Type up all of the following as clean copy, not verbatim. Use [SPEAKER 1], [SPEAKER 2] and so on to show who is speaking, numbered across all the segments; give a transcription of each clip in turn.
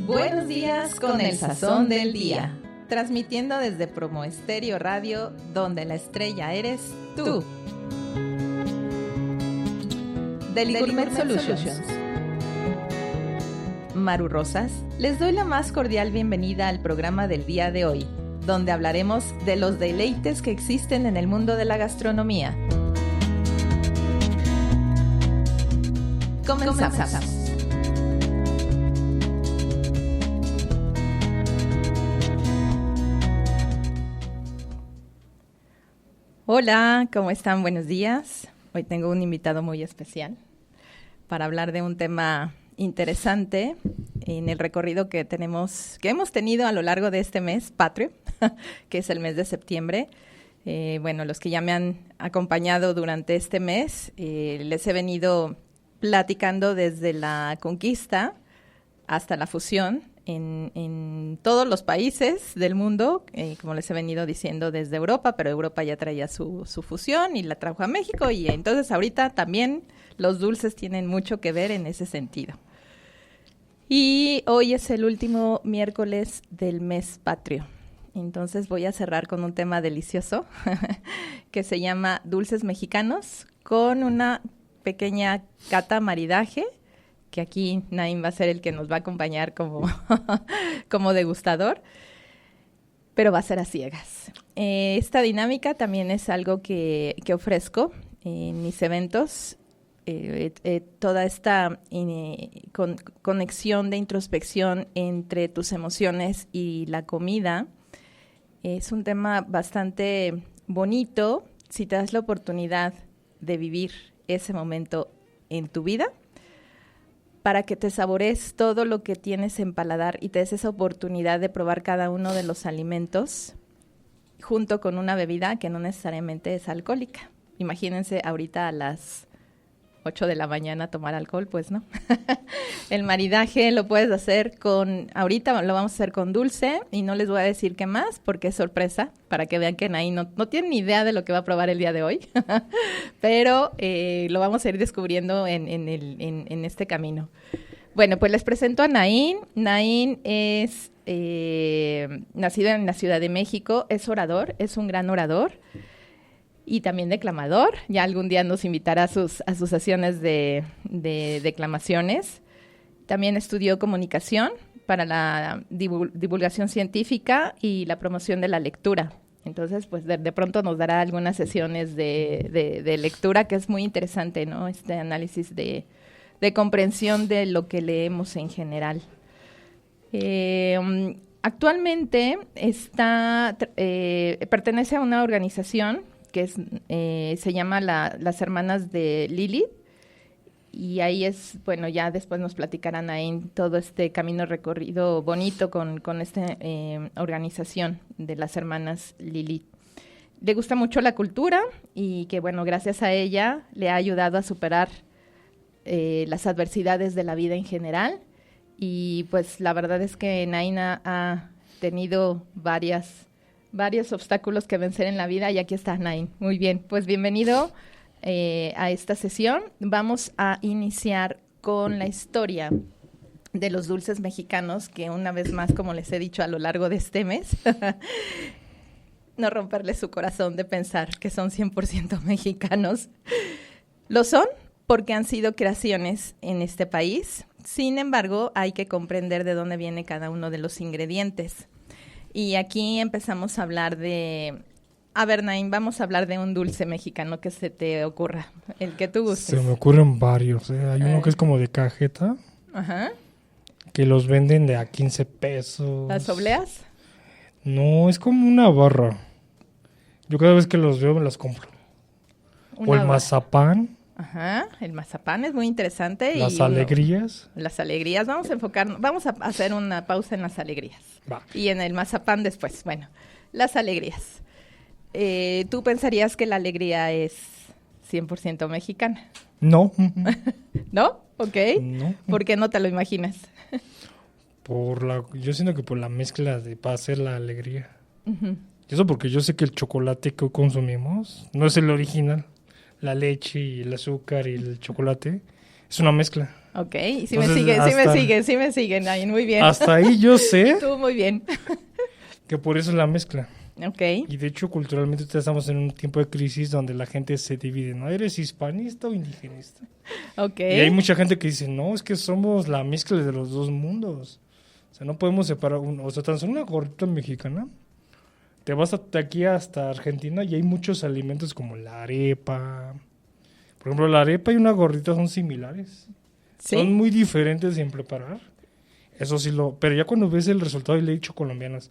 [SPEAKER 1] Buenos días con el sazón del día, transmitiendo desde Promo Estéreo Radio, donde la estrella eres tú. Deli Gourmet Solutions. Maru Rosas, les doy la más cordial bienvenida al programa del día de hoy, donde hablaremos de los deleites que existen en el mundo de la gastronomía. Comenzamos. Hola, ¿cómo están? Buenos días. Hoy tengo un invitado muy especial para hablar de un tema interesante en el recorrido que hemos tenido a lo largo de este mes patrio, que es el mes de septiembre. Bueno, los que ya me han acompañado durante este mes, les he venido platicando desde la conquista hasta la fusión en todos los países del mundo, como les he venido diciendo desde Europa, pero Europa ya traía su fusión y la trajo a México, y entonces ahorita también los dulces tienen mucho que ver en ese sentido. Y hoy es el último miércoles del mes patrio, entonces voy a cerrar con un tema delicioso que se llama dulces mexicanos, con una pequeña cata maridaje, que aquí Naim va a ser el que nos va a acompañar como degustador, pero va a ser a ciegas. Esta dinámica también es algo que ofrezco en mis eventos. Toda esta conexión de introspección entre tus emociones y la comida es un tema bastante bonito si te das la oportunidad de vivir ese momento en tu vida, para que te saborees todo lo que tienes en paladar y te des esa oportunidad de probar cada uno de los alimentos junto con una bebida que no necesariamente es alcohólica. Imagínense ahorita a las 8 de la mañana tomar alcohol, pues no. El maridaje lo puedes hacer ahorita lo vamos a hacer con dulce, y no les voy a decir qué más porque es sorpresa, para que vean que Naí no tiene ni idea de lo que va a probar el día de hoy, pero lo vamos a ir descubriendo en este camino. Bueno, pues les presento a Naín. Naín es nacido en la Ciudad de México, es orador, es un gran orador y también declamador. Ya algún día nos invitará a sus sesiones de declamaciones. También estudió comunicación para la divulgación científica y la promoción de la lectura. Entonces, pues de pronto nos dará algunas sesiones de lectura, que es muy interesante, ¿no? Este análisis de comprensión de lo que leemos en general. Actualmente pertenece a una organización que se llama las Hermanas de Lilith, y ahí ya después nos platicarán ahí en todo este camino recorrido bonito con esta organización de las Hermanas Lilith. Le gusta mucho la cultura, y que gracias a ella le ha ayudado a superar las adversidades de la vida en general, y pues la verdad es que Naina ha tenido varios obstáculos que vencer en la vida, y aquí está Nain. Muy bien, pues bienvenido a esta sesión. Vamos a iniciar con la historia de los dulces mexicanos, que una vez más, como les he dicho a lo largo de este mes, no romperle su corazón de pensar que son 100% mexicanos. Lo son porque han sido creaciones en este país. Sin embargo, hay que comprender de dónde viene cada uno de los ingredientes. Y aquí empezamos a hablar Naim, vamos a hablar de un dulce mexicano que se te ocurra, el que tú gustes.
[SPEAKER 2] Se me ocurren varios, ¿eh? Hay uno que es como de cajeta,
[SPEAKER 1] ajá,
[SPEAKER 2] que los venden de a 15 pesos.
[SPEAKER 1] ¿Las obleas?
[SPEAKER 2] No, es como una barra. Yo cada vez que los veo me las compro. O el mazapán.
[SPEAKER 1] Ajá, el mazapán es muy interesante.
[SPEAKER 2] Las alegrías.
[SPEAKER 1] Las alegrías, vamos a hacer una pausa en las alegrías.
[SPEAKER 2] Va.
[SPEAKER 1] Y en el mazapán después. Bueno, las alegrías. ¿Tú pensarías que la alegría es 100% mexicana?
[SPEAKER 2] No.
[SPEAKER 1] ¿No? Ok.
[SPEAKER 2] No.
[SPEAKER 1] ¿Por qué no te lo imaginas?
[SPEAKER 2] Yo siento que por la mezcla para hacer la alegría.
[SPEAKER 1] Uh-huh.
[SPEAKER 2] Eso porque yo sé que el chocolate que consumimos no es el original. La leche y el azúcar y el chocolate es una mezcla.
[SPEAKER 1] Ok, sí
[SPEAKER 2] Entonces,
[SPEAKER 1] me siguen, Nain, muy bien.
[SPEAKER 2] Hasta ahí yo sé
[SPEAKER 1] Tú muy bien.
[SPEAKER 2] que por eso es la mezcla.
[SPEAKER 1] Ok,
[SPEAKER 2] Y de hecho, culturalmente estamos en un tiempo de crisis donde la gente se divide, ¿no? ¿Eres hispanista o indigenista?
[SPEAKER 1] ok.
[SPEAKER 2] Y hay mucha gente que dice, no, es que somos la mezcla de los dos mundos. O sea, no podemos separar uno. O sea, tan solo una gorrita mexicana. Te vas de aquí hasta Argentina y hay muchos alimentos como la arepa. Por ejemplo, la arepa y una gordita son similares.
[SPEAKER 1] ¿Sí?
[SPEAKER 2] Son muy diferentes en preparar. Eso sí Pero ya cuando ves el resultado, y le he dicho colombianas,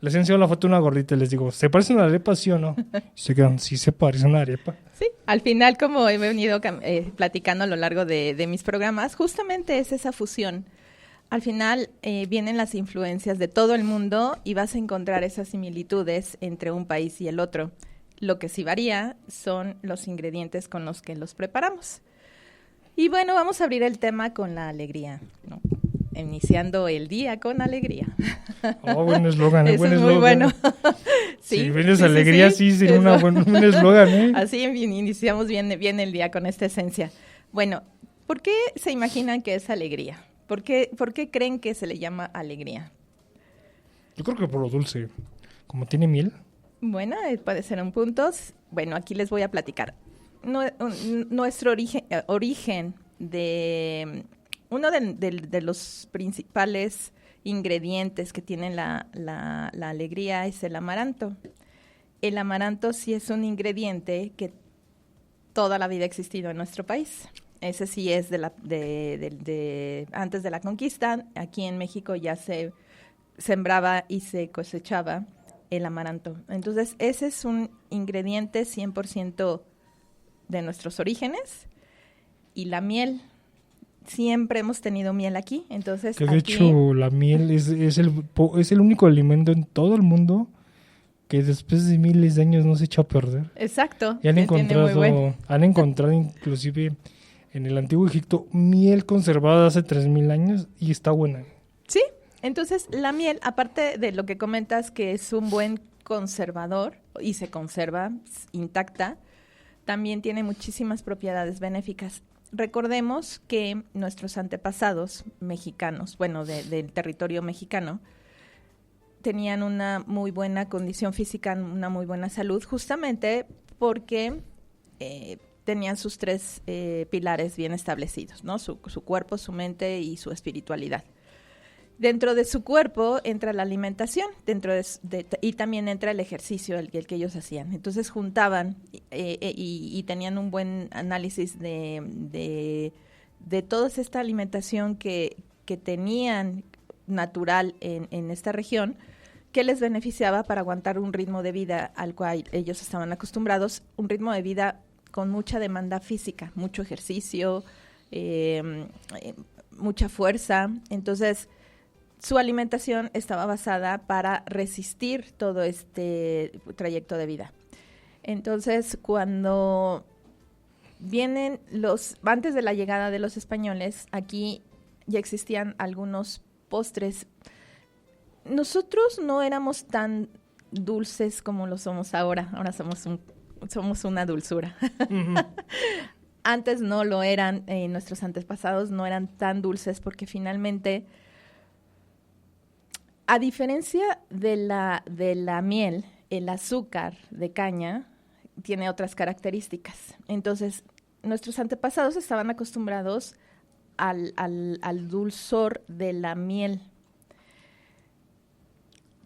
[SPEAKER 2] les he enseñado la foto de una gordita y les digo, ¿se parece a una arepa, sí o no? Y se quedan, sí se parece a una arepa.
[SPEAKER 1] Sí, al final, como he venido platicando a lo largo de mis programas, justamente es esa fusión. Al final vienen las influencias de todo el mundo y vas a encontrar esas similitudes entre un país y el otro. Lo que sí varía son los ingredientes con los que los preparamos. Y bueno, vamos a abrir el tema con la alegría, ¿no? Iniciando el día con alegría.
[SPEAKER 2] Oh, buen eslogan,
[SPEAKER 1] Eso
[SPEAKER 2] buen
[SPEAKER 1] es muy
[SPEAKER 2] eslogan.
[SPEAKER 1] bueno.
[SPEAKER 2] Sí, si
[SPEAKER 1] sí,
[SPEAKER 2] vienes
[SPEAKER 1] sí,
[SPEAKER 2] alegría, sí, sería un eslogan, ¿eh?
[SPEAKER 1] Así iniciamos bien el día con esta esencia. Bueno, ¿por qué se imaginan que es alegría? ¿Por qué creen que se le llama alegría?
[SPEAKER 2] Yo creo que por lo dulce. Como tiene miel.
[SPEAKER 1] Bueno, puede ser un punto. Bueno, aquí les voy a platicar. Nuestro origen de... Uno de los principales ingredientes que tiene la alegría es el amaranto. El amaranto sí es un ingrediente que toda la vida ha existido en nuestro país. Ese sí es antes de la conquista. Aquí en México ya se sembraba y se cosechaba el amaranto. Entonces, ese es un ingrediente 100% de nuestros orígenes. Y la miel, siempre hemos tenido miel aquí. Entonces,
[SPEAKER 2] que de hecho la miel es el único alimento en todo el mundo que después de miles de años no se echa a perder.
[SPEAKER 1] Exacto.
[SPEAKER 2] Y han encontrado inclusive en el antiguo Egipto miel conservada hace 3000 años y está buena.
[SPEAKER 1] Sí, entonces la miel, aparte de lo que comentas que es un buen conservador y se conserva intacta, también tiene muchísimas propiedades benéficas. Recordemos que nuestros antepasados mexicanos, bueno, del territorio mexicano, tenían una muy buena condición física, una muy buena salud, justamente porque tenían sus tres pilares bien establecidos, ¿no? Su cuerpo, su mente y su espiritualidad. Dentro de su cuerpo entra la alimentación, y también entra el ejercicio, el que ellos hacían. Entonces juntaban y tenían un buen análisis de toda esta alimentación que tenían natural en esta región, que les beneficiaba para aguantar un ritmo de vida al cual ellos estaban acostumbrados, un ritmo de vida con mucha demanda física, mucho ejercicio, mucha fuerza. Entonces, su alimentación estaba basada para resistir todo este trayecto de vida. Entonces, cuando vienen antes de la llegada de los españoles, aquí ya existían algunos postres. Nosotros no éramos tan dulces como lo somos ahora. Ahora somos una dulzura. Uh-huh. Antes no lo eran, nuestros antepasados no eran tan dulces porque finalmente, a diferencia de la miel, el azúcar de caña tiene otras características. Entonces, nuestros antepasados estaban acostumbrados al dulzor de la miel,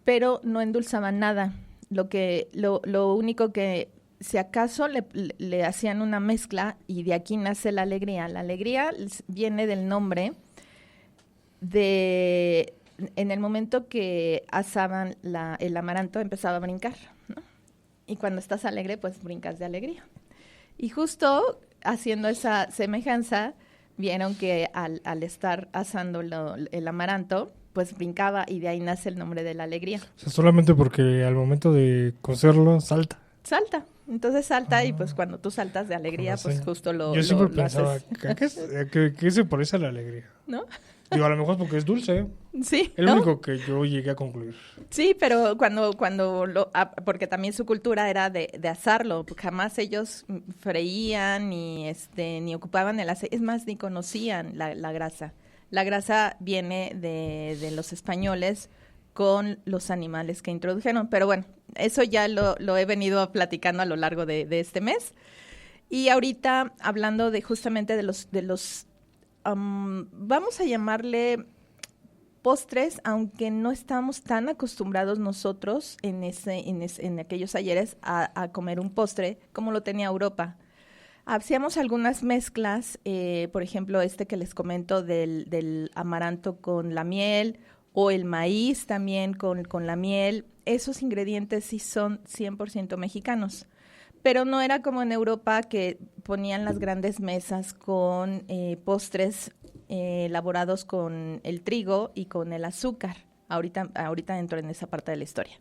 [SPEAKER 1] pero no endulzaban nada. Lo único que, si acaso, le hacían una mezcla, y de aquí nace la alegría. La alegría viene del nombre en el momento que asaban el amaranto, empezaba a brincar, ¿no? Y cuando estás alegre, pues brincas de alegría. Y justo haciendo esa semejanza, vieron que al estar asando el amaranto, pues brincaba, y de ahí nace el nombre de la alegría.
[SPEAKER 2] O sea, solamente porque al momento de cocerlo salta.
[SPEAKER 1] salta. Entonces salta y pues cuando tú saltas de alegría, pues justo
[SPEAKER 2] Yo siempre
[SPEAKER 1] lo
[SPEAKER 2] pensaba,
[SPEAKER 1] haces.
[SPEAKER 2] ¿qué se parece a la alegría?
[SPEAKER 1] ¿No?
[SPEAKER 2] Digo, a lo mejor porque es dulce.
[SPEAKER 1] Sí,
[SPEAKER 2] Es lo único que yo llegué a concluir.
[SPEAKER 1] Sí, pero porque también su cultura era de asarlo, jamás ellos freían ni ocupaban el aceite, es más, ni conocían la grasa. La grasa viene de los españoles con los animales que introdujeron, pero bueno, eso ya lo he venido platicando a lo largo de este mes. Y ahorita hablando justamente de los vamos a llamarle postres, aunque no estamos tan acostumbrados nosotros en aquellos ayeres a comer un postre como lo tenía Europa. Hacíamos algunas mezclas, por ejemplo, que les comento del amaranto con la miel o el maíz también con la miel. Esos ingredientes sí son 100% mexicanos. Pero no era como en Europa que ponían las grandes mesas con postres elaborados con el trigo y con el azúcar. Ahorita entro en esa parte de la historia.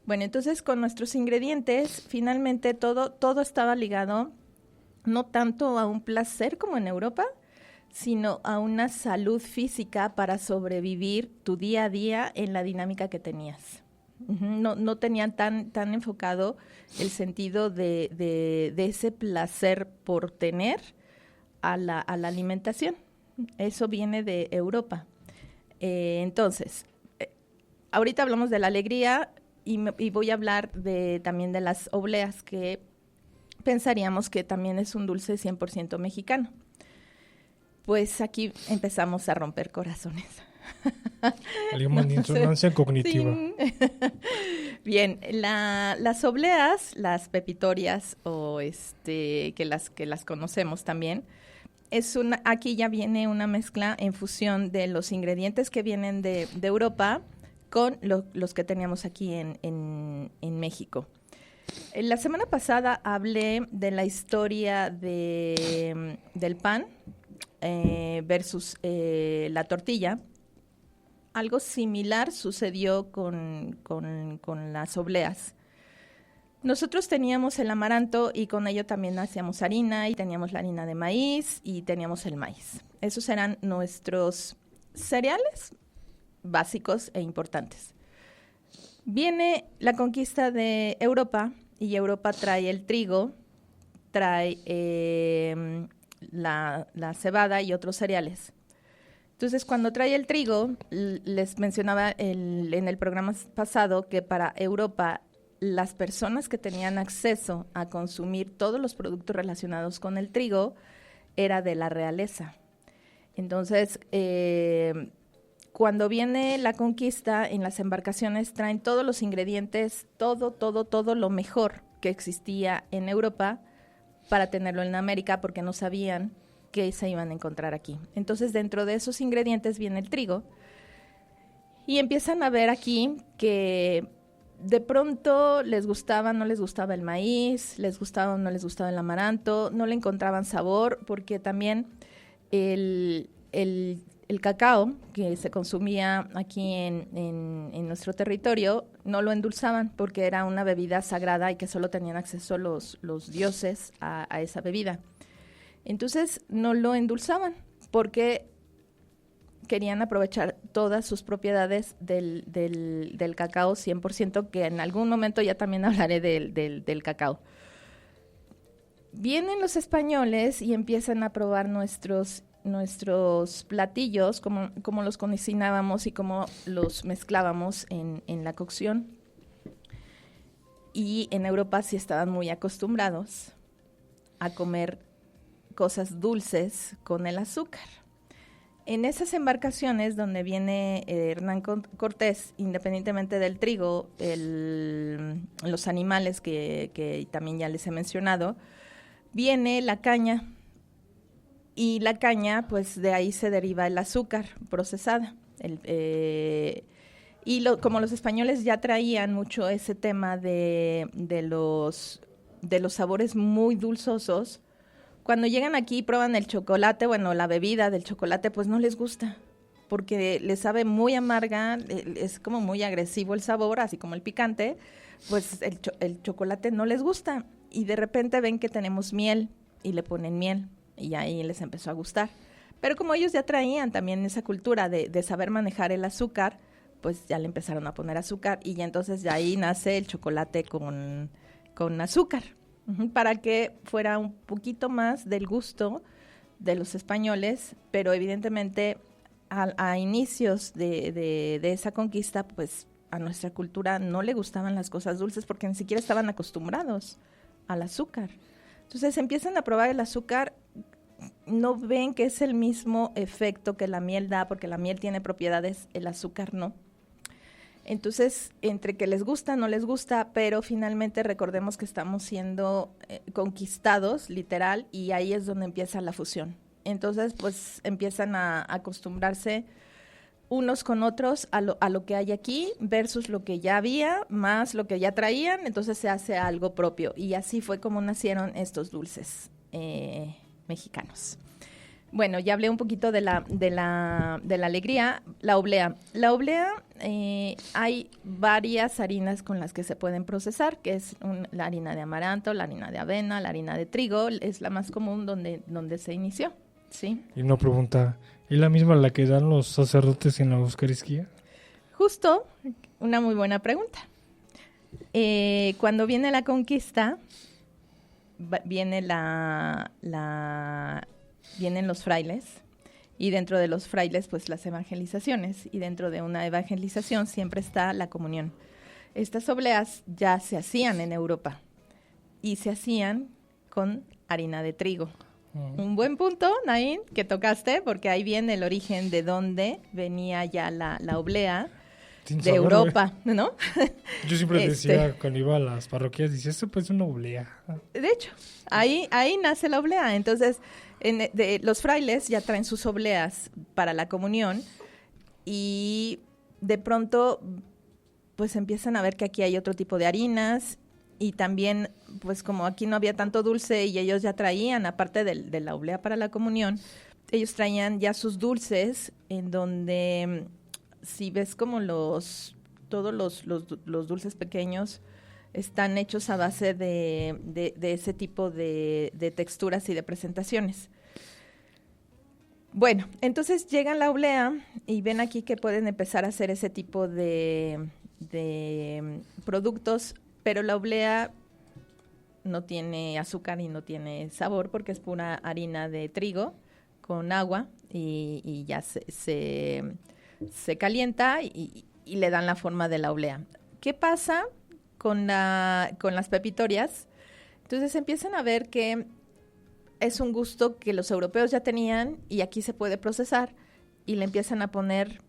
[SPEAKER 1] Bueno, entonces con nuestros ingredientes, finalmente todo estaba ligado no tanto a un placer como en Europa, sino a una salud física para sobrevivir tu día a día en la dinámica que tenías. No tenían tan enfocado el sentido de ese placer por tener a la alimentación. Eso viene de Europa. Entonces, ahorita hablamos de la alegría y voy a hablar también de las obleas, que pensaríamos que también es un dulce 100% mexicano. Pues aquí empezamos a romper corazones.
[SPEAKER 2] Salimos de insonancia cognitiva.
[SPEAKER 1] Sí. Bien, las obleas, las pepitorias o que las conocemos también, aquí ya viene una mezcla en fusión de los ingredientes que vienen de Europa con los que teníamos aquí en México. La semana pasada hablé de la historia del pan versus la tortilla. Algo similar sucedió con las obleas. Nosotros teníamos el amaranto y con ello también hacíamos harina y teníamos la harina de maíz y teníamos el maíz. Esos eran nuestros cereales básicos e importantes. Viene la conquista de Europa y Europa trae el trigo, trae la cebada y otros cereales. Entonces, cuando trae el trigo, les mencionaba en el programa pasado que para Europa las personas que tenían acceso a consumir todos los productos relacionados con el trigo era de la realeza. Entonces, cuando viene la conquista, en las embarcaciones traen todos los ingredientes, todo lo mejor que existía en Europa para tenerlo en América, porque no sabían que se iban a encontrar aquí. Entonces, dentro de esos ingredientes viene el trigo y empiezan a ver aquí que de pronto les gustaba, no les gustaba el maíz, les gustaba o no les gustaba el amaranto, no le encontraban sabor, porque también el cacao que se consumía aquí en nuestro territorio no lo endulzaban porque era una bebida sagrada y que solo tenían acceso los dioses a esa bebida. Entonces no lo endulzaban porque querían aprovechar todas sus propiedades del cacao 100%, que en algún momento ya también hablaré del cacao. Vienen los españoles y empiezan a probar nuestros platillos, como los cocinábamos y cómo los mezclábamos en la cocción. Y en Europa sí estaban muy acostumbrados a comer cosas dulces con el azúcar. En esas embarcaciones donde viene Hernán Cortés, independientemente del trigo, los animales que también ya les he mencionado, viene la caña. Y la caña, pues de ahí se deriva el azúcar procesada. Como los españoles ya traían mucho ese tema de los sabores muy dulzosos, cuando llegan aquí y prueban el chocolate, bueno, la bebida del chocolate, pues no les gusta. porque le sabe muy amarga, es como muy agresivo el sabor, así como el picante, pues el chocolate no les gusta. Y de repente ven que tenemos miel y le ponen miel y ahí les empezó a gustar. Pero como ellos ya traían también esa cultura de saber manejar el azúcar, pues ya le empezaron a poner azúcar y ya entonces ya ahí nace el chocolate con azúcar, para que fuera un poquito más del gusto de los españoles, pero evidentemente a inicios de esa conquista, pues a nuestra cultura no le gustaban las cosas dulces porque ni siquiera estaban acostumbrados al azúcar. Entonces empiezan a probar el azúcar, no ven que es el mismo efecto que la miel da, porque la miel tiene propiedades, el azúcar no. Entonces, entre que les gusta, no les gusta, pero finalmente recordemos que estamos siendo conquistados, literal, y ahí es donde empieza la fusión. Entonces, pues empiezan a acostumbrarse unos con otros a lo que hay aquí versus lo que ya había, más lo que ya traían, entonces se hace algo propio. Y así fue como nacieron estos dulces mexicanos. Bueno, ya hablé un poquito de la alegría, la oblea. La oblea, hay varias harinas con las que se pueden procesar, que es la harina de amaranto, la harina de avena, la harina de trigo, es la más común donde se inició, ¿sí?
[SPEAKER 2] Y una pregunta, ¿es la misma la que dan los sacerdotes en la Eucaristía?
[SPEAKER 1] Justo, una muy buena pregunta. Cuando viene la conquista, viene vienen los frailes, y dentro de los frailes, pues las evangelizaciones, y dentro de una evangelización siempre está la comunión. Estas obleas ya se hacían en Europa, y se hacían con harina de trigo. Un buen punto, Nain, que tocaste, porque ahí viene el origen de dónde venía ya la oblea de Europa, ¿no?
[SPEAKER 2] Yo siempre decía, cuando iba a las parroquias, decía, esto pues es una oblea.
[SPEAKER 1] De hecho, ahí nace la oblea. Entonces, los frailes ya traen sus obleas para la comunión y de pronto pues empiezan a ver que aquí hay otro tipo de harinas y también pues como aquí no había tanto dulce y ellos ya traían, aparte de la oblea para la comunión, ellos traían ya sus dulces en donde si ves como todos los dulces pequeños están hechos a base de ese tipo de texturas y de presentaciones. Bueno, entonces llegan la oblea y ven aquí que pueden empezar a hacer ese tipo de productos, pero la oblea no tiene azúcar y no tiene sabor porque es pura harina de trigo con agua y ya se calienta y le dan la forma de la oblea. ¿Qué pasa con las pepitorias? Entonces empiezan a ver que es un gusto que los europeos ya tenían y aquí se puede procesar y le empiezan a poner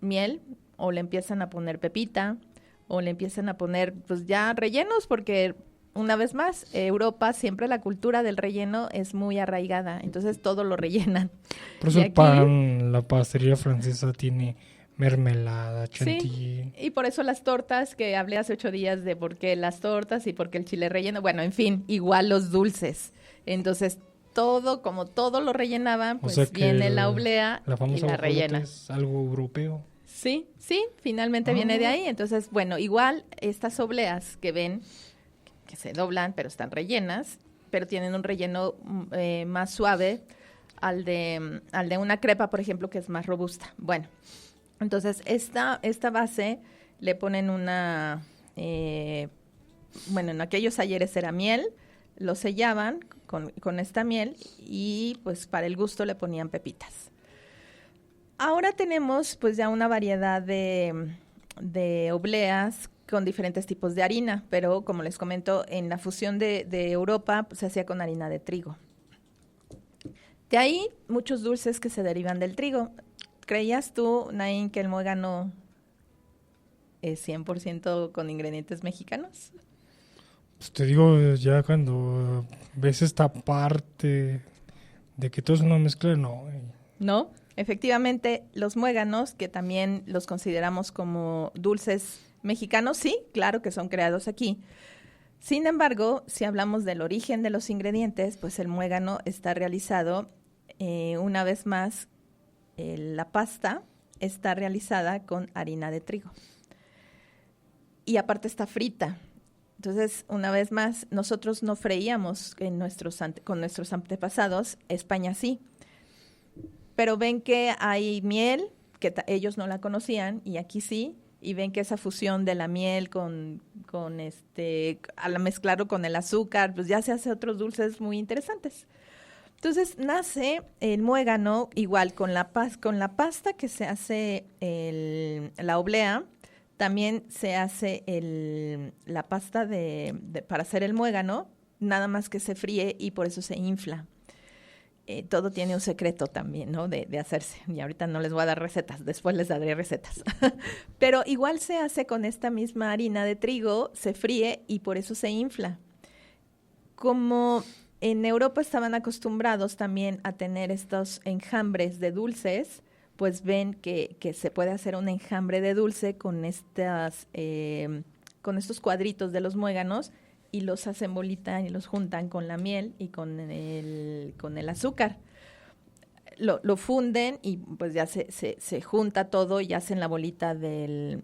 [SPEAKER 1] miel o le empiezan a poner pepita o le empiezan a poner pues ya rellenos porque una vez más, Europa siempre la cultura del relleno es muy arraigada, entonces todo lo rellenan.
[SPEAKER 2] Por eso la pastelería francesa tiene mermelada, chantilly.
[SPEAKER 1] Sí, y por eso las tortas, que hablé hace 8 días de por qué las tortas y por qué el chile relleno, bueno, en fin, igual los dulces. Entonces, como todo lo rellenaban, pues o sea viene la oblea y la rellena.
[SPEAKER 2] Es algo europeo.
[SPEAKER 1] Sí, finalmente viene de ahí. Entonces, bueno, igual estas obleas que ven, que se doblan, pero están rellenas, pero tienen un relleno más suave al de una crepa, por ejemplo, que es más robusta. Bueno, entonces esta base le ponen en aquellos ayeres era miel, lo sellaban con esta miel y pues para el gusto le ponían pepitas. Ahora tenemos pues ya una variedad de obleas con diferentes tipos de harina, pero como les comento, en la fusión de Europa pues, se hacía con harina de trigo. De ahí muchos dulces que se derivan del trigo. ¿Creías tú, Nain, que el muégano es 100% con ingredientes mexicanos?
[SPEAKER 2] Pues te digo, ya cuando ves esta parte de que todo es una mezcla, no.
[SPEAKER 1] No, efectivamente, los muéganos, que también los consideramos como dulces mexicanos, sí, claro que son creados aquí. Sin embargo, si hablamos del origen de los ingredientes, pues el muégano está realizado una vez más la pasta está realizada con harina de trigo. Y aparte está frita. Entonces, una vez más, nosotros no freíamos con nuestros antepasados, España sí. Pero ven que hay miel, que ellos no la conocían, y aquí sí, y ven que esa fusión de la miel al mezclarlo con el azúcar, pues ya se hace otros dulces muy interesantes. Entonces nace el muégano igual con la pasta que se hace la oblea. También se hace la pasta para hacer el muégano, nada más que se fríe y por eso se infla. Todo tiene un secreto también, ¿no? De hacerse. Y ahorita no les voy a dar recetas, después les daré recetas. Pero igual se hace con esta misma harina de trigo, se fríe y por eso se infla. Como en Europa estaban acostumbrados también a tener estos enjambres de dulces, pues ven que se puede hacer un enjambre de dulce con estos cuadritos de los muéganos y los hacen bolita y los juntan con la miel y con el azúcar. Lo funden y pues ya se junta todo y hacen la bolita del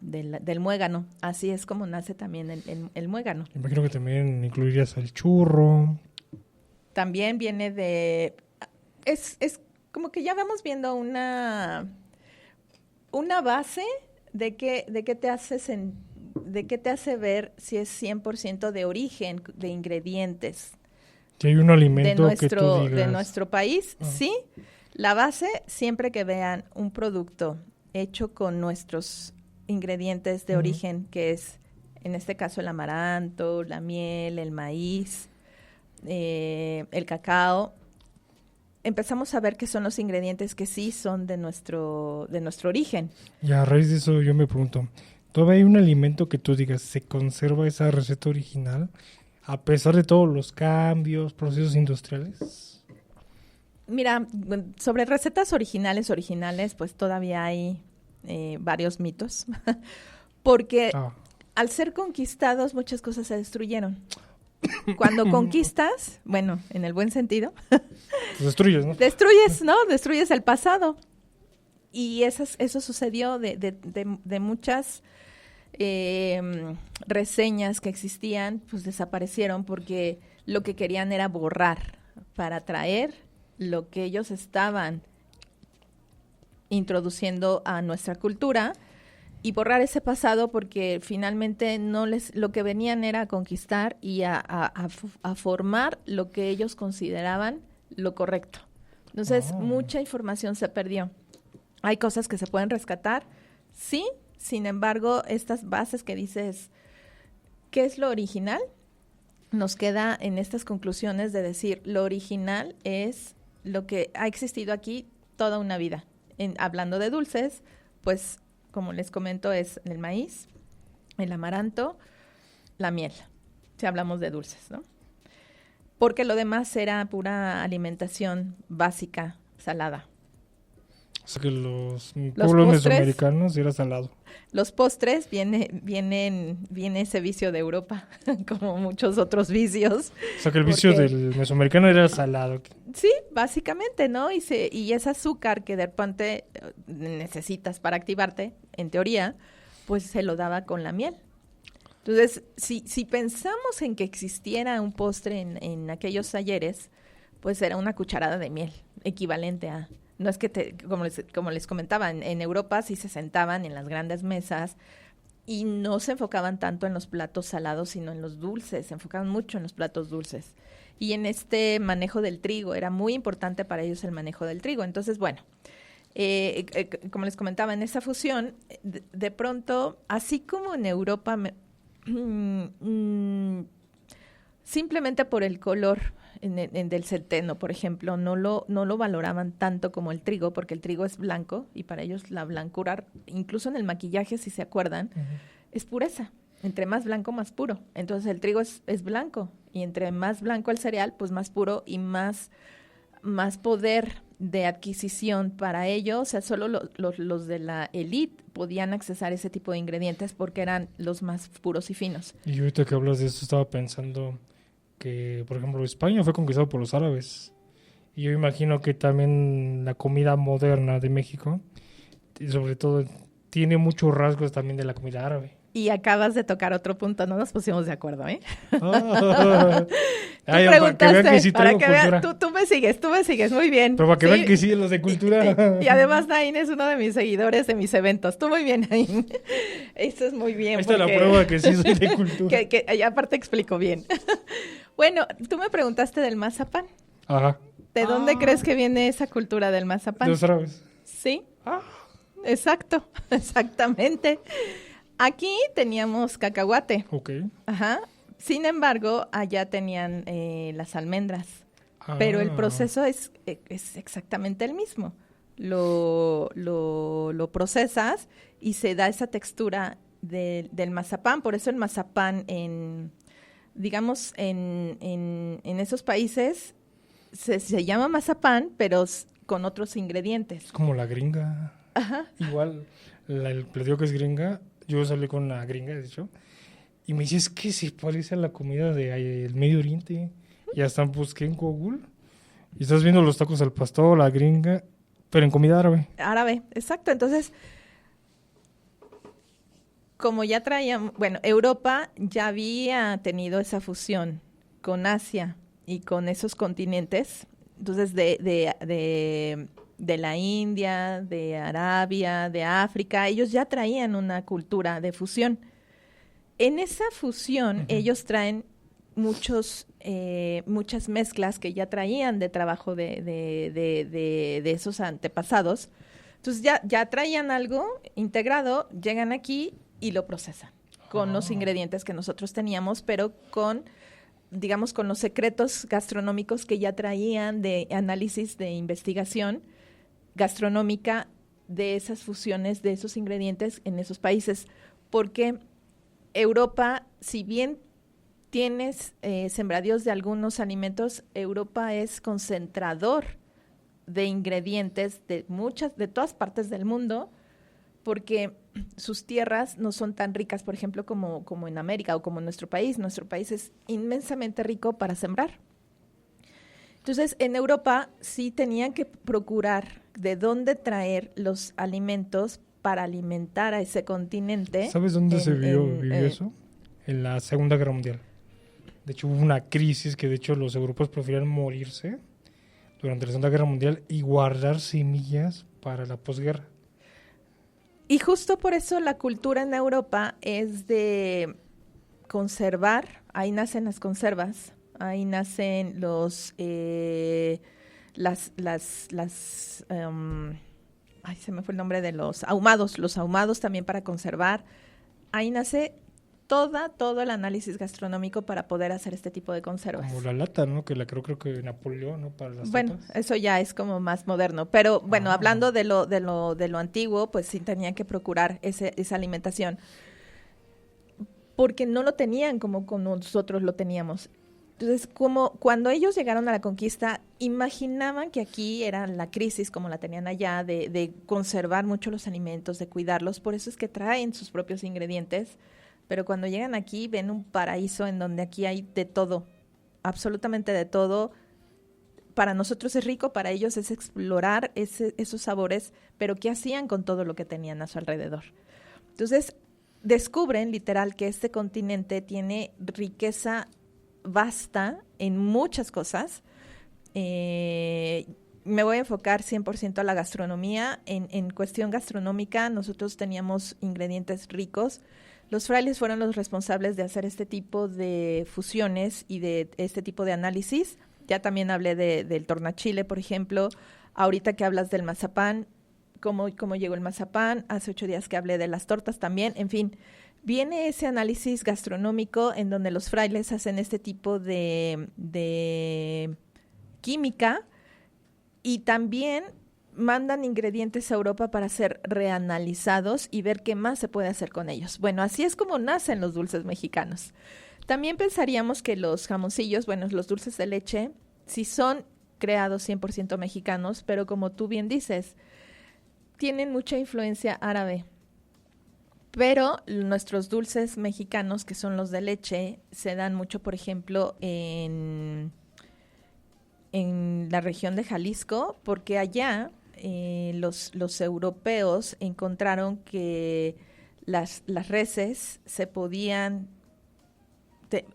[SPEAKER 1] muégano. Así es como nace también el muégano.
[SPEAKER 2] Imagino que también incluirías el churro.
[SPEAKER 1] También viene de... Es como que ya vamos viendo una base de qué te hace ver si es 100% de origen, de ingredientes.
[SPEAKER 2] Si hay un alimento que tú digas.
[SPEAKER 1] De nuestro país, sí. La base, siempre que vean un producto hecho con nuestros ingredientes de origen, que es, en este caso, el amaranto, la miel, el maíz, el cacao, empezamos a ver que son los ingredientes que sí son de nuestro origen. Y
[SPEAKER 2] a raíz de eso yo me pregunto, ¿todavía hay un alimento que tú digas, se conserva esa receta original a pesar de todos los cambios, procesos industriales?
[SPEAKER 1] Mira, sobre recetas originales, pues todavía hay varios mitos, porque al ser conquistados muchas cosas se destruyeron. Cuando conquistas, bueno, en el buen sentido,
[SPEAKER 2] destruyes, ¿no?
[SPEAKER 1] Destruyes el pasado. Y eso sucedió de muchas reseñas que existían, pues desaparecieron porque lo que querían era borrar para traer lo que ellos estaban introduciendo a nuestra cultura y borrar ese pasado porque finalmente lo que venían era a conquistar y a formar lo que ellos consideraban lo correcto. Entonces, mucha información se perdió. Hay cosas que se pueden rescatar, sí, sin embargo, estas bases que dices, ¿qué es lo original? Nos queda en estas conclusiones de decir, lo original es lo que ha existido aquí toda una vida. Hablando de dulces, pues, como les comento, es el maíz, el amaranto, la miel, si hablamos de dulces, ¿no? Porque lo demás era pura alimentación básica, salada.
[SPEAKER 2] O sea que los pueblos mesoamericanos era salado.
[SPEAKER 1] Los postres viene ese vicio de Europa, como muchos otros vicios.
[SPEAKER 2] O sea que el vicio del mesoamericano era salado.
[SPEAKER 1] Sí, básicamente, ¿no? Y ese azúcar que de repente necesitas para activarte, en teoría, pues se lo daba con la miel. Entonces, si pensamos en que existiera un postre en aquellos ayeres, pues era una cucharada de miel, equivalente a... No es que, como les comentaba, en Europa sí se sentaban en las grandes mesas y no se enfocaban tanto en los platos salados, sino en los dulces, se enfocaban mucho en los platos dulces. Y en este manejo del trigo, era muy importante para ellos el manejo del trigo. Entonces, bueno, como les comentaba, en esa fusión, de pronto, así como en Europa, simplemente por el color del centeno, por ejemplo, no lo valoraban tanto como el trigo, porque el trigo es blanco y para ellos la blancura, incluso en el maquillaje, si se acuerdan, es pureza. Entre más blanco, más puro. Entonces el trigo es blanco y entre más blanco el cereal, pues más puro y más poder de adquisición para ellos. O sea, solo los de la élite podían accesar ese tipo de ingredientes porque eran los más puros y finos.
[SPEAKER 2] Y ahorita que hablas de eso, estaba pensando que, por ejemplo, España fue conquistado por los árabes Y yo imagino que también la comida moderna de México, y sobre todo, tiene muchos rasgos también de la comida árabe.
[SPEAKER 1] Y acabas de tocar otro punto, no nos pusimos de acuerdo, ¿eh?
[SPEAKER 2] Ah,
[SPEAKER 1] Tú
[SPEAKER 2] ay, para que vean que
[SPEAKER 1] preguntaste,
[SPEAKER 2] sí
[SPEAKER 1] para
[SPEAKER 2] traigo
[SPEAKER 1] que vean,
[SPEAKER 2] cultura.
[SPEAKER 1] tú me sigues, muy bien.
[SPEAKER 2] Pero para que
[SPEAKER 1] Sí.
[SPEAKER 2] vean que sí, los de cultura.
[SPEAKER 1] Y además Nain es uno de mis seguidores de mis eventos. Tú muy bien, Nain. Eso es muy bien.
[SPEAKER 2] Ahí está la
[SPEAKER 1] porque-
[SPEAKER 2] prueba que sí soy de cultura.
[SPEAKER 1] y aparte explico bien. Bueno, tú me preguntaste del mazapán.
[SPEAKER 2] Ajá.
[SPEAKER 1] ¿De dónde crees que viene esa cultura del mazapán?
[SPEAKER 2] Los árabes.
[SPEAKER 1] Sí,
[SPEAKER 2] Ah,
[SPEAKER 1] exacto, exactamente. Aquí teníamos cacahuate,
[SPEAKER 2] ok.
[SPEAKER 1] ajá. Sin embargo, allá tenían las almendras, pero el
[SPEAKER 2] Ah.
[SPEAKER 1] proceso es exactamente el mismo. Lo procesas y se da esa textura del mazapán. Por eso el mazapán digamos, en esos países se llama mazapán, pero con otros ingredientes.
[SPEAKER 2] Es como la gringa.
[SPEAKER 1] Ajá.
[SPEAKER 2] Igual, el platillo que es gringa, yo salí con una gringa, de hecho, y me dice, es que se parece a la comida del Medio Oriente. Y hasta busqué en Google, y estás viendo los tacos al pastor, la gringa, pero en comida árabe.
[SPEAKER 1] Árabe, exacto. Entonces, como ya traían, bueno, Europa ya había tenido esa fusión con Asia y con esos continentes, entonces de la India, de Arabia, de África, ellos ya traían una cultura de fusión. En esa fusión, ellos traen muchas mezclas que ya traían de trabajo de esos antepasados. Entonces ya traían algo integrado, llegan aquí y lo procesan con los ingredientes que nosotros teníamos, pero digamos, con los secretos gastronómicos que ya traían de análisis, de investigación gastronómica de esas fusiones, de esos ingredientes en esos países. Porque Europa, si bien tienes sembradíos de algunos alimentos, Europa es concentrador de ingredientes de todas partes del mundo, porque sus tierras no son tan ricas, por ejemplo, como en América o como en nuestro país. Nuestro país es inmensamente rico para sembrar. Entonces, en Europa sí tenían que procurar de dónde traer los alimentos para alimentar a ese continente.
[SPEAKER 2] ¿Sabes dónde se vivió eso? En la Segunda Guerra Mundial. De hecho, hubo una crisis que, de hecho, los europeos preferían morirse durante la Segunda Guerra Mundial y guardar semillas para la posguerra.
[SPEAKER 1] Y justo por eso la cultura en Europa es de conservar, ahí nacen las conservas, ahí nacen ay, se me fue el nombre de los ahumados también para conservar. Ahí nace todo el análisis gastronómico para poder hacer este tipo de conservas.
[SPEAKER 2] Como la lata, ¿no? Que la creo que Napoleón, ¿no? Para las
[SPEAKER 1] Bueno,
[SPEAKER 2] tapas.
[SPEAKER 1] eso ya es como más moderno, pero bueno, hablando de lo antiguo, pues sí tenían que procurar esa alimentación, porque no lo tenían como nosotros lo teníamos. Entonces, como cuando ellos llegaron a la conquista, imaginaban que aquí era la crisis como la tenían allá, de conservar mucho los alimentos, de cuidarlos, por eso es que traen sus propios ingredientes, pero cuando llegan aquí ven un paraíso en donde aquí hay de todo, absolutamente de todo. Para nosotros es rico, para ellos es explorar esos sabores, pero ¿qué hacían con todo lo que tenían a su alrededor? Entonces, descubren literal que este continente tiene riqueza vasta en muchas cosas. Me voy a enfocar 100% a la gastronomía. En cuestión gastronómica, nosotros teníamos ingredientes ricos. Los frailes fueron los responsables de hacer este tipo de fusiones y de este tipo de análisis. Ya también hablé del tornachile, por ejemplo. Ahorita que hablas del mazapán, cómo llegó el mazapán. Hace 8 días que hablé de las tortas también. En fin, viene ese análisis gastronómico en donde los frailes hacen este tipo de química y también mandan ingredientes a Europa para ser reanalizados y ver qué más se puede hacer con ellos. Bueno, así es como nacen los dulces mexicanos. También pensaríamos que los jamoncillos, bueno, los dulces de leche, sí son creados 100% mexicanos, pero como tú bien dices, tienen mucha influencia árabe. Pero nuestros dulces mexicanos, que son los de leche, se dan mucho, por ejemplo, en en la región de Jalisco, porque allá los europeos encontraron que las reses se podían,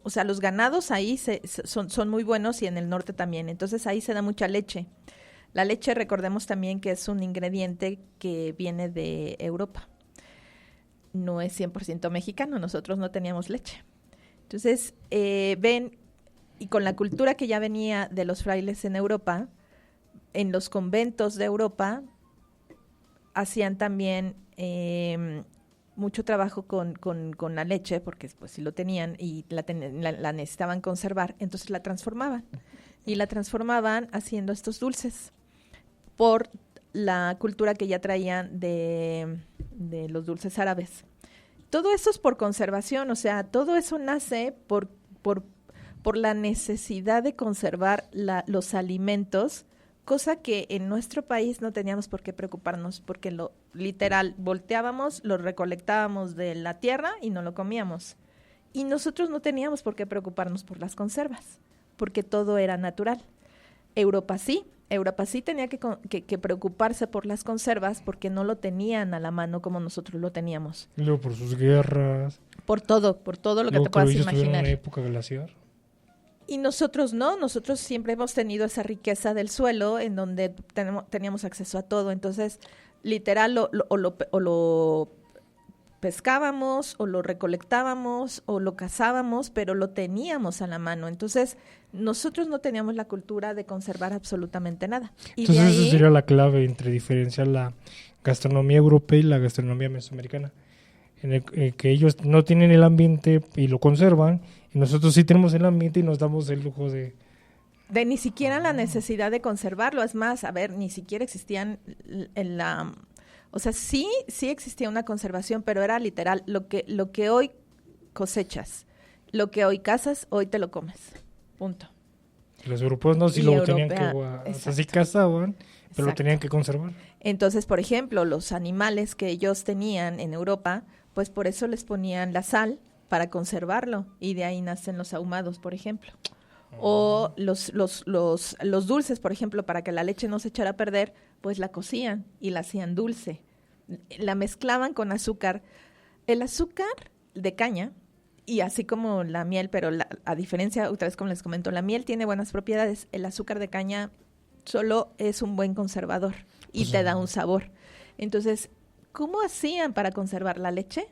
[SPEAKER 1] o sea, los ganados ahí son muy buenos y en el norte también, entonces ahí se da mucha leche. La leche, recordemos también que es un ingrediente que viene de Europa. No es 100% mexicano, nosotros no teníamos leche. Entonces, ven, y con la cultura que ya venía de los frailes en Europa, en los conventos de Europa, hacían también mucho trabajo con la leche, porque pues sí lo tenían y la necesitaban conservar, entonces la transformaban. Y la transformaban haciendo estos dulces, por la cultura que ya traían de los dulces árabes. Todo eso es por conservación, o sea, todo eso nace por la necesidad de conservar los alimentos, cosa que en nuestro país no teníamos por qué preocuparnos, porque literal volteábamos, lo recolectábamos de la tierra y no lo comíamos. Y nosotros no teníamos por qué preocuparnos por las conservas, porque todo era natural. Europa sí tenía que preocuparse por las conservas porque no lo tenían a la mano como nosotros lo teníamos.
[SPEAKER 2] Y luego por sus guerras.
[SPEAKER 1] Por todo lo que te puedas imaginar.
[SPEAKER 2] En una época glaciar.
[SPEAKER 1] Y nosotros no, nosotros siempre hemos tenido esa riqueza del suelo en donde teníamos acceso a todo. Entonces, literal, o lo pescábamos, o lo recolectábamos, o lo cazábamos, pero lo teníamos a la mano. Entonces, nosotros no teníamos la cultura de conservar absolutamente nada. Y
[SPEAKER 2] entonces, esa sería la clave entre diferenciar la gastronomía europea y la gastronomía mesoamericana. En el que ellos no tienen el ambiente y lo conservan, y nosotros sí tenemos el ambiente y nos damos el lujo de
[SPEAKER 1] ni siquiera la necesidad de conservarlo. Es más, a ver, ni siquiera existían o sea, sí existía una conservación, pero era literal, lo que hoy cosechas, lo que hoy cazas, hoy te lo comes. Punto.
[SPEAKER 2] Los europeos no, sí lo tenían que, o sea, sí cazaban, pero lo tenían que conservar.
[SPEAKER 1] Entonces, por ejemplo, los animales que ellos tenían en Europa, pues por eso les ponían la sal para conservarlo, y de ahí nacen los ahumados, por ejemplo. O los dulces, por ejemplo, para que la leche no se echara a perder, pues la cocían y la hacían dulce. La mezclaban con azúcar. El azúcar de caña, y así como la miel, pero a diferencia, otra vez como les comento, la miel tiene buenas propiedades. El azúcar de caña solo es un buen conservador y te da un sabor. Entonces, ¿cómo hacían para conservar la leche?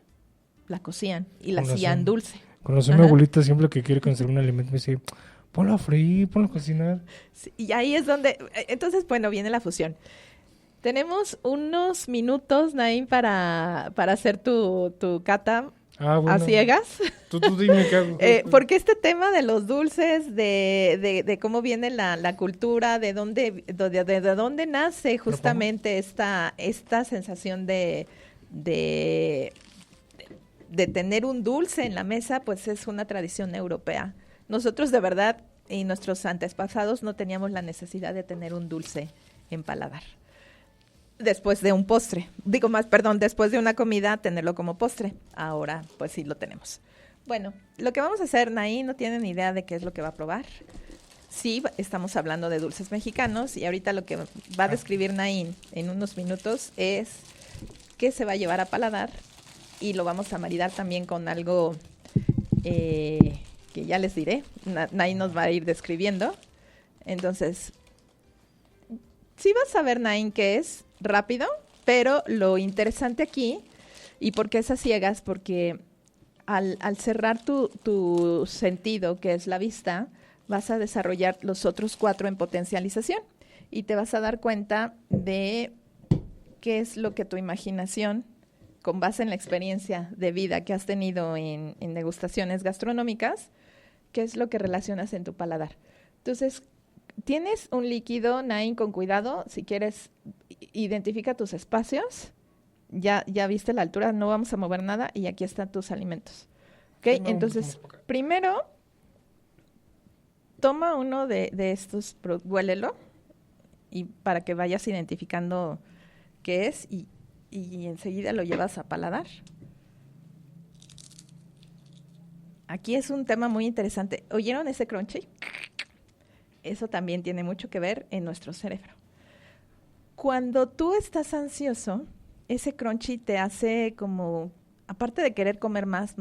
[SPEAKER 1] La cocían y la hacían dulce.
[SPEAKER 2] Conocí a mi abuelita, siempre que quiere conservar un alimento me dice, ponlo a freír, ponlo a cocinar.
[SPEAKER 1] Sí, y ahí es donde, entonces, bueno, viene la fusión. Tenemos unos minutos, Naim, para hacer tu cata bueno, a ciegas.
[SPEAKER 2] Tú dime qué hago.
[SPEAKER 1] Porque este tema de los dulces, de cómo viene la cultura, de dónde nace justamente esta sensación de tener un dulce en la mesa, pues es una tradición europea. Nosotros de verdad y nuestros antepasados no teníamos la necesidad de tener un dulce en paladar. Después de un postre, después de una comida, tenerlo como postre. Ahora, pues sí lo tenemos. Bueno, lo que vamos a hacer, Naim no tiene ni idea de qué es lo que va a probar. Sí, estamos hablando de dulces mexicanos y ahorita lo que va a describir Naim en unos minutos es qué se va a llevar a paladar y lo vamos a maridar también con algo que ya les diré. Naim nos va a ir describiendo. Entonces, sí vas a ver, Naim, qué es rápido, pero lo interesante aquí, y por qué es a ciegas, porque al cerrar tu sentido, que es la vista, vas a desarrollar los otros 4 en potencialización y te vas a dar cuenta de qué es lo que tu imaginación, con base en la experiencia de vida que has tenido en degustaciones gastronómicas, qué es lo que relacionas en tu paladar. Entonces, tienes un líquido, Naim, con cuidado. Si quieres, identifica tus espacios. Ya viste la altura, no vamos a mover nada y aquí están tus alimentos. ¿Ok? Entonces, primero, toma uno de estos, huélelo, y para que vayas identificando qué es y enseguida lo llevas a paladar. Aquí es un tema muy interesante. ¿Oyeron ese crunchy? Eso también tiene mucho que ver en nuestro cerebro. Cuando tú estás ansioso, ese crunchy te hace como, aparte de querer comer más,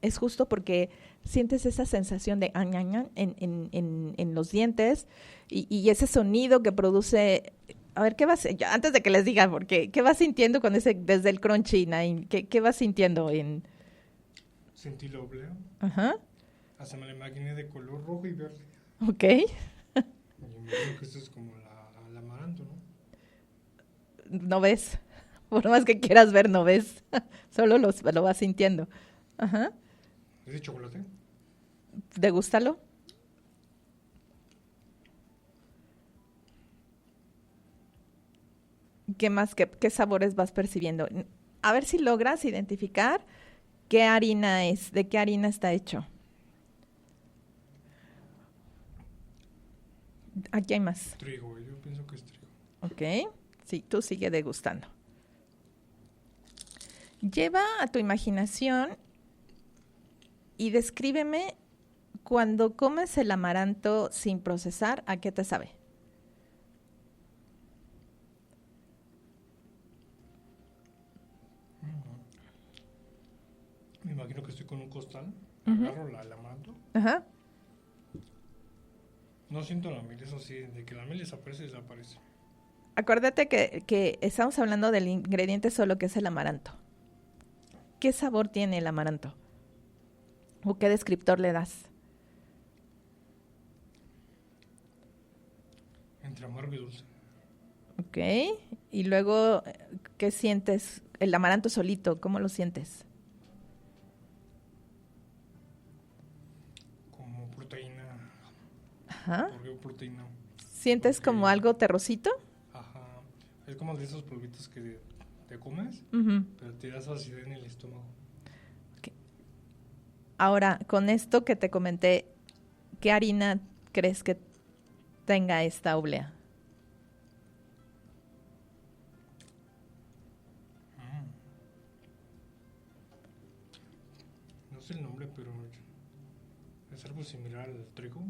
[SPEAKER 1] es justo porque sientes esa sensación de añ, en los dientes y ese sonido que produce. A ver, antes de que les diga, porque ¿qué vas sintiendo con desde el crunchy, Nain? ¿Qué vas sintiendo en?
[SPEAKER 2] Sentí la oblea.
[SPEAKER 1] Ajá.
[SPEAKER 2] Hasta me la imaginé de color rojo y verde.
[SPEAKER 1] Ok.
[SPEAKER 2] Y me imagino que esto es como el amaranto, ¿no?
[SPEAKER 1] No ves. Por más que quieras ver, no ves. Solo lo vas sintiendo. Ajá.
[SPEAKER 2] ¿Es de chocolate?
[SPEAKER 1] Degústalo. ¿Qué más? ¿Qué sabores vas percibiendo? A ver si logras identificar qué harina es, de qué harina está hecho. Aquí hay más.
[SPEAKER 2] Trigo, yo pienso que es trigo.
[SPEAKER 1] Ok. Sí, tú sigue degustando. Lleva a tu imaginación y descríbeme cuando comes el amaranto sin procesar, ¿a qué te sabe?
[SPEAKER 2] Me imagino que estoy con un costal.
[SPEAKER 1] Ujú.
[SPEAKER 2] Agarro el amaranto.
[SPEAKER 1] Ajá.
[SPEAKER 2] No siento la miel, eso sí. De que la miel desaparece, desaparece.
[SPEAKER 1] Acuérdate que estamos hablando del ingrediente solo que es el amaranto. ¿Qué sabor tiene el amaranto? ¿O qué descriptor le das?
[SPEAKER 2] Entre amargo y dulce.
[SPEAKER 1] Ok. Y luego, ¿qué sientes? El amaranto solito, ¿cómo lo sientes?
[SPEAKER 2] Como proteína.
[SPEAKER 1] Ajá.
[SPEAKER 2] ¿Por qué proteína?
[SPEAKER 1] ¿Sientes
[SPEAKER 2] Porque,
[SPEAKER 1] como algo terrosito?
[SPEAKER 2] ajá. Es como de esos polvitos que te comes,
[SPEAKER 1] Ujú.
[SPEAKER 2] pero te das acidez en el estómago.
[SPEAKER 1] Okay. Ahora, con esto que te comenté, ¿qué harina crees que tenga esta oblea?
[SPEAKER 2] No sé el nombre, pero es algo similar al trigo.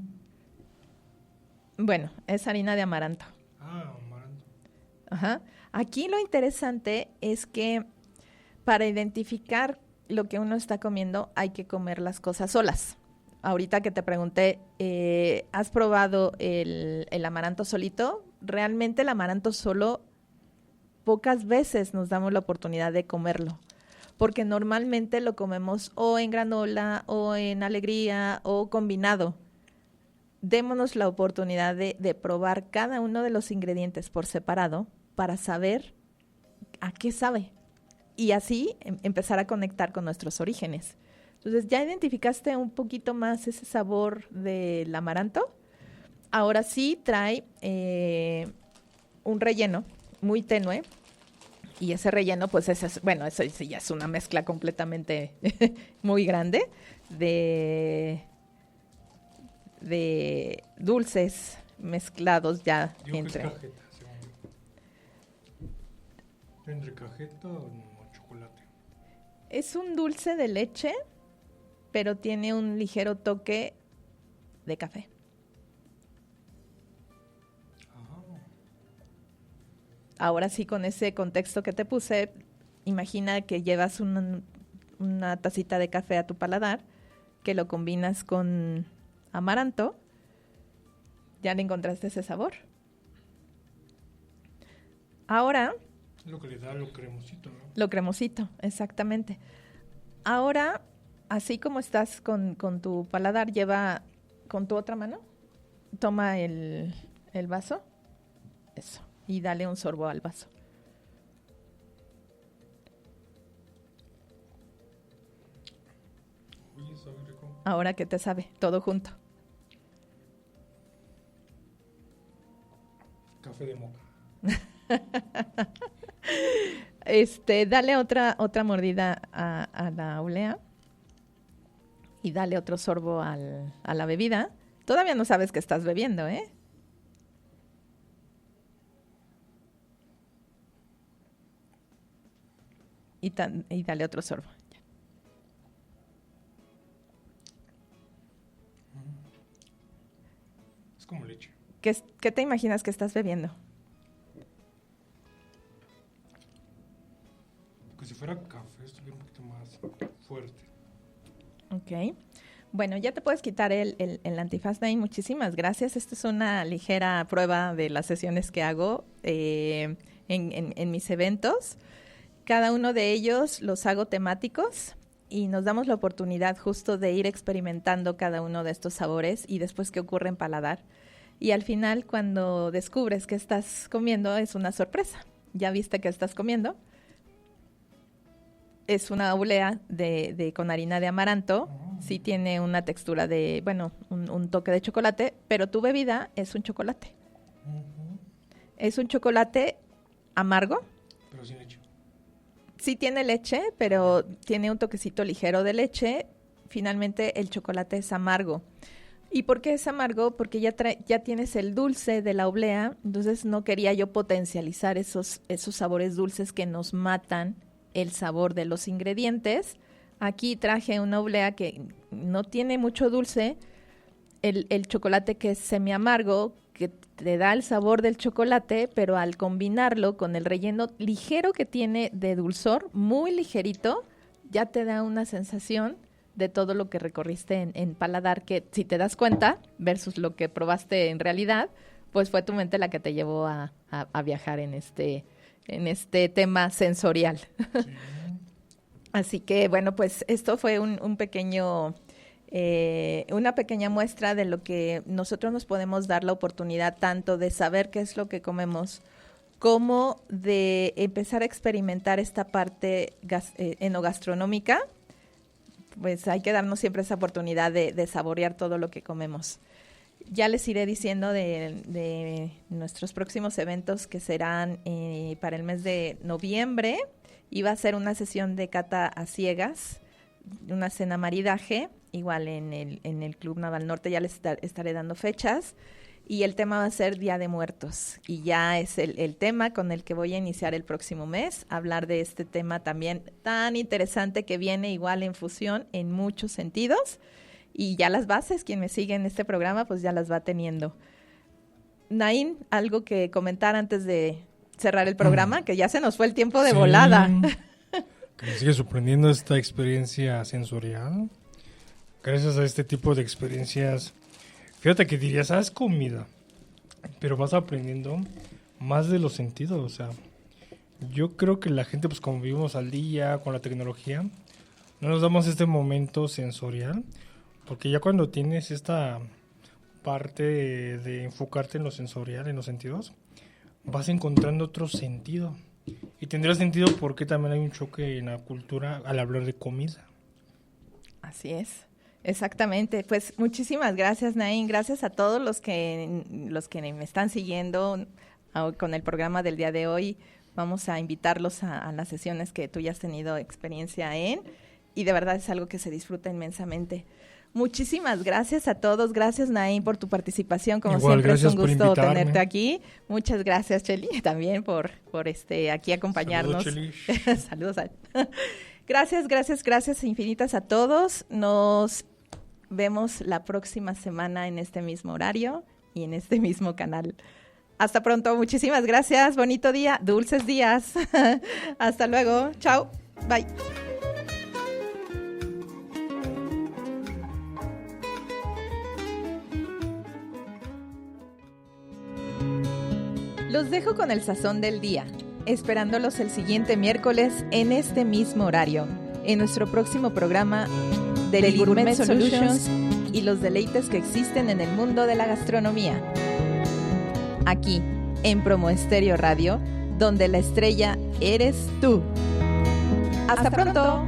[SPEAKER 1] Bueno, es harina de amaranto.
[SPEAKER 2] Ah, amaranto.
[SPEAKER 1] Ajá. Aquí lo interesante es que para identificar lo que uno está comiendo hay que comer las cosas solas. Ahorita que te pregunté, ¿has probado el amaranto solito? Realmente el amaranto solo pocas veces nos damos la oportunidad de comerlo, porque normalmente lo comemos o en granola o en alegría o combinado. Démonos la oportunidad de probar cada uno de los ingredientes por separado para saber a qué sabe y así empezar a conectar con nuestros orígenes. Entonces, ¿ya identificaste un poquito más ese sabor del amaranto? Ahora sí trae un relleno muy tenue y ese relleno, pues, bueno, eso sí ya es una mezcla completamente muy grande de dulces mezclados ya
[SPEAKER 2] Digo
[SPEAKER 1] entre.
[SPEAKER 2] que es cajeta, según yo. Entre cajeta o chocolate.
[SPEAKER 1] Es un dulce de leche, pero tiene un ligero toque de café.
[SPEAKER 2] Ajá.
[SPEAKER 1] Ahora sí, con ese contexto que te puse, imagina que llevas una tacita de café a tu paladar, que lo combinas con amaranto. ¿Ya le encontraste ese sabor? Ahora,
[SPEAKER 2] Lo que le da lo cremosito, ¿no?
[SPEAKER 1] lo cremosito, exactamente. Ahora, así como estás con tu paladar, lleva con tu otra mano, toma el vaso, eso, y dale un sorbo al vaso.
[SPEAKER 2] Uy, sabe rico.
[SPEAKER 1] Ahora, ¿qué te sabe? Todo junto.
[SPEAKER 2] Café de moca.
[SPEAKER 1] Dale otra mordida a la oblea y dale otro sorbo a la bebida. Todavía no sabes que estás bebiendo, ¿eh? Y dale otro sorbo.
[SPEAKER 2] Es como
[SPEAKER 1] ¿Qué te imaginas que estás bebiendo?
[SPEAKER 2] Que si fuera café, estuviera un poquito más fuerte.
[SPEAKER 1] Ok. Bueno, ya te puedes quitar el antifaz, Nain. Muchísimas gracias. Esta es una ligera prueba de las sesiones que hago en mis eventos. Cada uno de ellos los hago temáticos y nos damos la oportunidad justo de ir experimentando cada uno de estos sabores y después qué ocurre en paladar. Y al final, cuando descubres que estás comiendo, es una sorpresa. Ya viste que estás comiendo. Es una oblea con harina de amaranto. Sí tiene una textura de, un toque de chocolate, pero tu bebida es un chocolate. Es un chocolate amargo.
[SPEAKER 2] Pero sin leche.
[SPEAKER 1] Sí tiene leche, pero tiene un toquecito ligero de leche. Finalmente, el chocolate es amargo. ¿Y por qué es amargo? Porque ya tienes el dulce de la oblea, entonces no quería yo potencializar esos sabores dulces que nos matan el sabor de los ingredientes. Aquí traje una oblea que no tiene mucho dulce, el chocolate que es semi-amargo, que te da el sabor del chocolate, pero al combinarlo con el relleno ligero que tiene de dulzor, muy ligerito, ya te da una sensación de todo lo que recorriste en paladar, que si te das cuenta, versus lo que probaste en realidad, pues fue tu mente la que te llevó a viajar en este tema sensorial. Sí. Así que, bueno, pues esto fue un pequeño, una pequeña muestra de lo que nosotros nos podemos dar la oportunidad tanto de saber qué es lo que comemos, como de empezar a experimentar esta parte enogastronómica. Pues hay que darnos siempre esa oportunidad de saborear todo lo que comemos. Ya les iré diciendo de nuestros próximos eventos que serán para el mes de noviembre. Iba a ser una sesión de cata a ciegas, una cena maridaje, igual en el Club Naval Norte, ya les estaré dando fechas. Y el tema va a ser Día de Muertos. Y ya es el tema con el que voy a iniciar el próximo mes, hablar de este tema también tan interesante que viene igual en fusión en muchos sentidos. Y ya las bases, quien me sigue en este programa, pues ya las va teniendo. Nain, algo que comentar antes de cerrar el programa, que ya se nos fue el tiempo de volada.
[SPEAKER 2] Que me sigue sorprendiendo esta experiencia sensorial. Gracias a este tipo de experiencias, fíjate que dirías, es comida, pero vas aprendiendo más de los sentidos. O sea, yo creo que la gente, pues como vivimos al día con la tecnología, no nos damos este momento sensorial, porque ya cuando tienes esta parte de enfocarte en lo sensorial, en los sentidos, vas encontrando otro sentido. Y tendrá sentido porque también hay un choque en la cultura al hablar de comida.
[SPEAKER 1] Así es. Exactamente, pues muchísimas gracias, Nain, gracias a todos los que me están siguiendo con el programa del día de hoy. Vamos a invitarlos a las sesiones que tú ya has tenido experiencia y de verdad es algo que se disfruta inmensamente. Muchísimas gracias a todos, gracias Nain por tu participación, como igual, siempre es un gusto tenerte aquí. Muchas gracias, Cheli, también por aquí acompañarnos.
[SPEAKER 2] Saludos,
[SPEAKER 1] Cheli. Saludos. Gracias infinitas a todos. Nos vemos la próxima semana en este mismo horario y en este mismo canal. Hasta pronto, muchísimas gracias, bonito día, dulces días. Hasta luego, chao, bye. Los dejo con el sazón del día, esperándolos el siguiente miércoles en este mismo horario, en nuestro próximo programa de Gourmet Solutions y los deleites que existen en el mundo de la gastronomía. Aquí, en Promo Estéreo Radio, donde la estrella eres tú. ¡Hasta pronto!